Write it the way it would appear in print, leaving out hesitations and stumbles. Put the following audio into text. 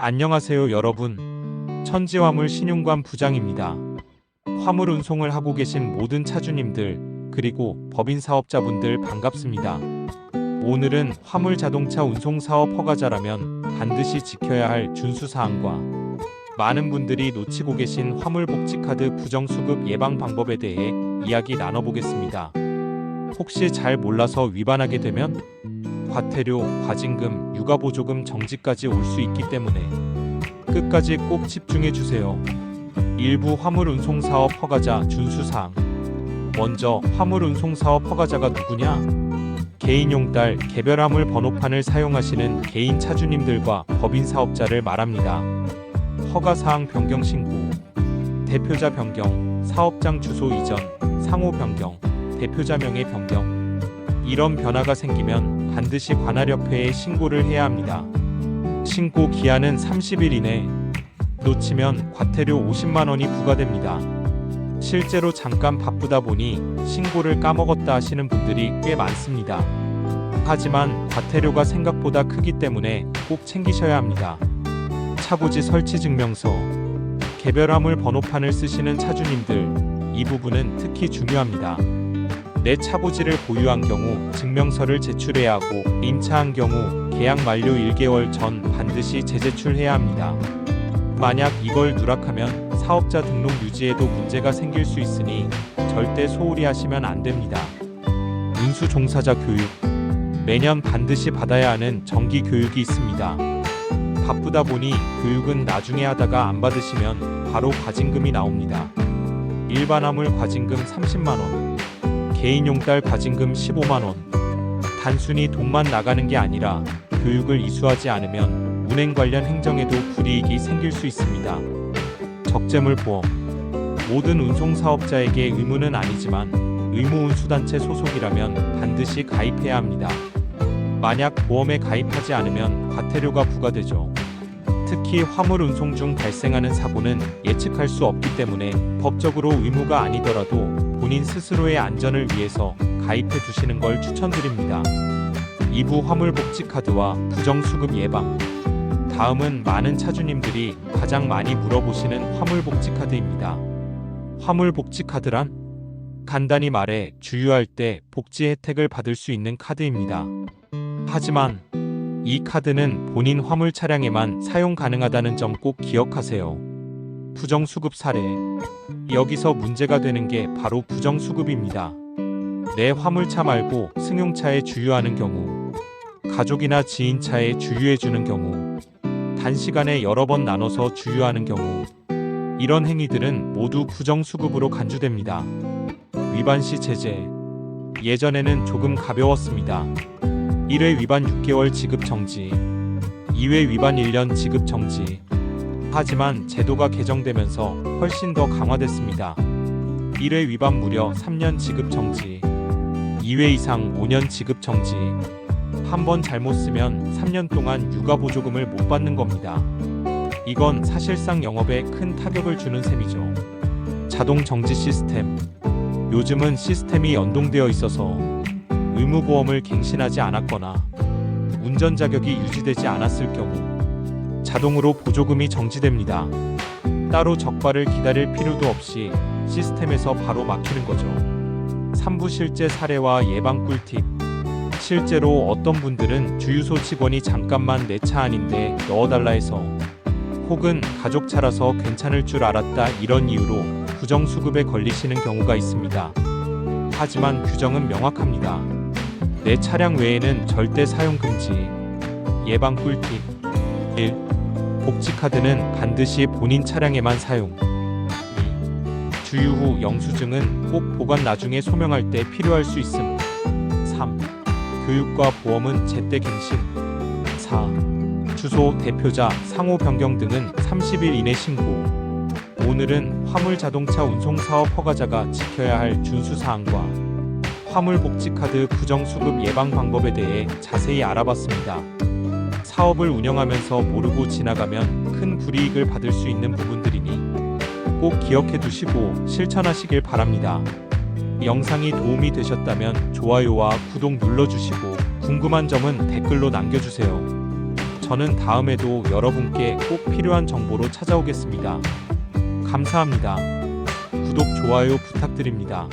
안녕하세요 여러분. 천지화물 신윤관 부장입니다. 화물 운송을 하고 계신 모든 차주님들 그리고 법인 사업자분들 반갑습니다. 오늘은 화물 자동차 운송 사업 허가자라면 반드시 지켜야 할 준수사항과 많은 분들이 놓치고 계신 화물복지카드 부정수급 예방 방법에 대해 이야기 나눠보겠습니다. 혹시 잘 몰라서 위반하게 되면 과태료, 과징금, 육아보조금 정지까지 올 수 있기 때문에 끝까지 꼭 집중해 주세요. 일부 화물운송사업 허가자 준수사항. 먼저 화물운송사업 허가자가 누구냐? 개인용 딸 개별화물 번호판을 사용하시는 개인 차주님들과 법인 사업자를 말합니다. 허가사항 변경 신고, 대표자 변경, 사업장 주소 이전, 상호 변경, 대표자 명의 변경. 이런 변화가 생기면 반드시 관할협회에 신고를 해야 합니다. 신고 기한은 30일 이내. 놓치면 과태료 50만 원이 부과됩니다. 실제로 잠깐 바쁘다 보니 신고를 까먹었다 하시는 분들이 꽤 많습니다. 하지만 과태료가 생각보다 크기 때문에 꼭 챙기셔야 합니다. 차고지 설치 증명서, 개별화물 번호판을 쓰시는 차주님들, 이 부분은 특히 중요합니다. 내 차고지를 보유한 경우 증명서를 제출해야 하고 임차한 경우 계약 만료 1개월 전 반드시 재제출해야 합니다. 만약 이걸 누락하면 사업자 등록 유지에도 문제가 생길 수 있으니 절대 소홀히 하시면 안 됩니다. 운수 종사자 교육. 매년 반드시 받아야 하는 정기 교육이 있습니다. 바쁘다 보니 교육은 나중에 하다가 안 받으시면 바로 과징금이 나옵니다. 일반 화물 과징금 30만 원. 개인용 딸 과징금 15만 원. 단순히 돈만 나가는 게 아니라 교육을 이수하지 않으면 운행 관련 행정에도 불이익이 생길 수 있습니다. 적재물 보험. 모든 운송사업자에게 의무는 아니지만 의무운수단체 소속이라면 반드시 가입해야 합니다. 만약 보험에 가입하지 않으면 과태료가 부과되죠. 특히 화물 운송 중 발생하는 사고는 예측할 수 없기 때문에 법적으로 의무가 아니더라도 본인 스스로의 안전을 위해서 가입해 두시는 걸 추천드립니다. 2부 화물복지카드와 부정수급 예방. 다음은 많은 차주님들이 가장 많이 물어보시는 화물복지카드입니다. 화물복지카드란? 간단히 말해 주유할 때 복지 혜택을 받을 수 있는 카드입니다. 하지만 이 카드는 본인 화물 차량에만 사용 가능하다는 점 꼭 기억하세요. 부정수급 사례. 여기서 문제가 되는 게 바로 부정수급입니다. 내 화물차 말고 승용차에 주유하는 경우, 가족이나 지인 차에 주유해주는 경우, 단시간에 여러 번 나눠서 주유하는 경우, 이런 행위들은 모두 부정수급으로 간주됩니다. 위반 시 제재. 예전에는 조금 가벼웠습니다. 1회 위반 6개월 지급 정지, 2회 위반 1년 지급 정지. 하지만 제도가 개정되면서 훨씬 더 강화됐습니다. 1회 위반 무려 3년 지급 정지, 2회 이상 5년 지급 정지. 한 번 잘못 쓰면 3년 동안 육아보조금을 못 받는 겁니다. 이건 사실상 영업에 큰 타격을 주는 셈이죠. 자동 정지 시스템. 요즘은 시스템이 연동되어 있어서 의무보험을 갱신하지 않았거나 운전 자격이 유지되지 않았을 경우 자동으로 보조금이 정지됩니다. 따로 적발을 기다릴 필요도 없이 시스템에서 바로 막히는 거죠. 3부 실제 사례와 예방 꿀팁. 실제로 어떤 분들은 주유소 직원이 잠깐만 내 차 아닌데 넣어달라 해서, 혹은 가족 차라서 괜찮을 줄 알았다 이런 이유로 부정수급에 걸리시는 경우가 있습니다. 하지만 규정은 명확합니다. 내 차량 외에는 절대 사용 금지. 예방 꿀팁. 1. 복지카드는 반드시 본인 차량에만 사용. 2. 주유 후 영수증은 꼭 보관 나중에 소명할 때 필요할 수 있음. 3. 교육과 보험은 제때 갱신. 4. 주소, 대표자, 상호 변경 등은 30일 이내 신고. 오늘은 화물 자동차 운송사업 허가자가 지켜야 할 준수사항과 화물복지카드 부정수급 예방 방법에 대해 자세히 알아봤습니다. 사업을 운영하면서 모르고 지나가면 큰 불이익을 받을 수 있는 부분들이니 꼭 기억해 두시고 실천하시길 바랍니다. 영상이 도움이 되셨다면 좋아요와 구독 눌러주시고 궁금한 점은 댓글로 남겨주세요. 저는 다음에도 여러분께 꼭 필요한 정보로 찾아오겠습니다. 감사합니다. 구독, 좋아요 부탁드립니다.